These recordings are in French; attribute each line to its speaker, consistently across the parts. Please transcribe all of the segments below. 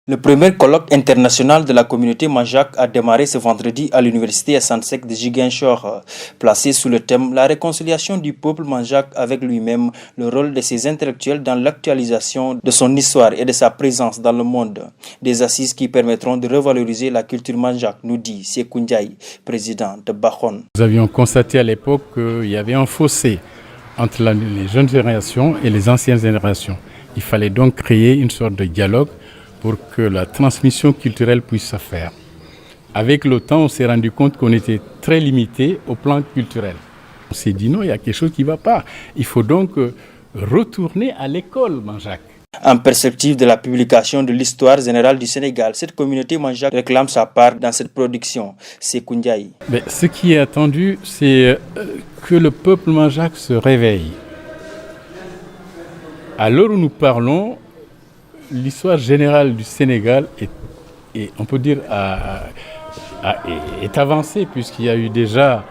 Speaker 1: Le premier colloque international de la communauté Manjaak a démarré ce vendredi à l'université Assane Seck de Ziguinchor, placé sous le thème La réconciliation du peuple Manjaak avec lui-même, le rôle de ses intellectuels dans l'actualisation de son histoire et de sa présence dans le monde. Des assises qui permettront de revaloriser la culture Manjaak, nous dit Sékou Ndiaye, président de Bakhone.
Speaker 2: Nous avions constaté à l'époque qu'il y avait un fossé entre les jeunes générations et les anciennes générations. Il fallait donc créer une sorte de dialogue pour que la transmission culturelle puisse se faire. Avec le temps, on s'est rendu compte qu'on était très limité au plan culturel. On s'est dit non, il y a quelque chose qui ne va pas. Il faut donc retourner à l'école Manjaak.
Speaker 1: En perspective de la publication de l'histoire générale du Sénégal, cette communauté Manjaak réclame sa part dans cette production. Sékou Ndiaye.
Speaker 2: Ce qui est attendu, c'est que le peuple Manjaak se réveille. À l'heure où nous parlons, l'histoire générale du Sénégal est on peut dire, est avancée, puisqu'il y a eu déjà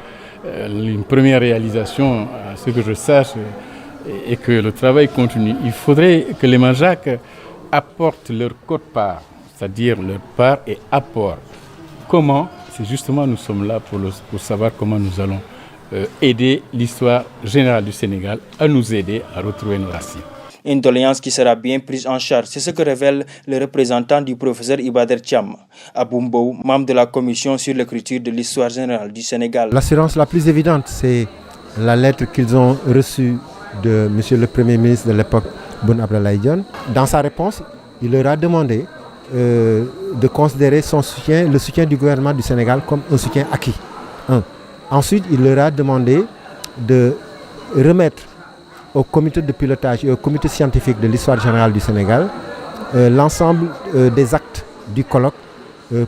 Speaker 2: une première réalisation, à ce que je sache, et que le travail continue. Il faudrait que les Manjaak apportent leur quote-part, c'est-à-dire leur part et apport. Comment? C'est justement, nous sommes là pour savoir comment nous allons aider l'histoire générale du Sénégal à nous aider à retrouver nos racines.
Speaker 1: Une doléance qui sera bien prise en charge. C'est ce que révèle le représentant du professeur Ibader Thiam, Aboumbo, membre de la commission sur l'écriture de l'histoire générale du Sénégal.
Speaker 3: L'assurance la plus évidente, c'est la lettre qu'ils ont reçue de M. le Premier ministre de l'époque, Boun Abdallah Dionne. Dans sa réponse, il leur a demandé de considérer son soutien, le soutien du gouvernement du Sénégal, comme un soutien acquis. Ensuite, il leur a demandé de remettre au comité de pilotage et au comité scientifique de l'histoire générale du Sénégal l'ensemble des actes du colloque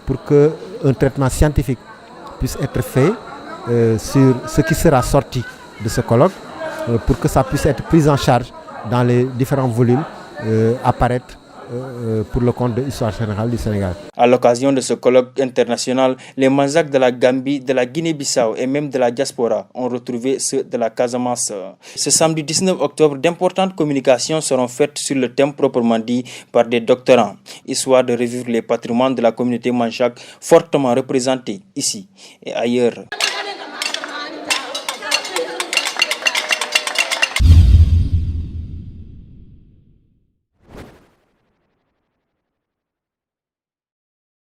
Speaker 3: pour qu'un traitement scientifique puisse être fait sur ce qui sera sorti de ce colloque pour que ça puisse être pris en charge dans les différents volumes apparaître pour le compte de l'histoire générale du Sénégal.
Speaker 1: À l'occasion de ce colloque international, les Manjaak de la Gambie, de la Guinée-Bissau et même de la diaspora ont retrouvé ceux de la Casamance. Ce samedi 19 octobre, d'importantes communications seront faites sur le thème proprement dit par des doctorants, histoire de revivre les patrimoines de la communauté Manjaak fortement représentés ici et ailleurs.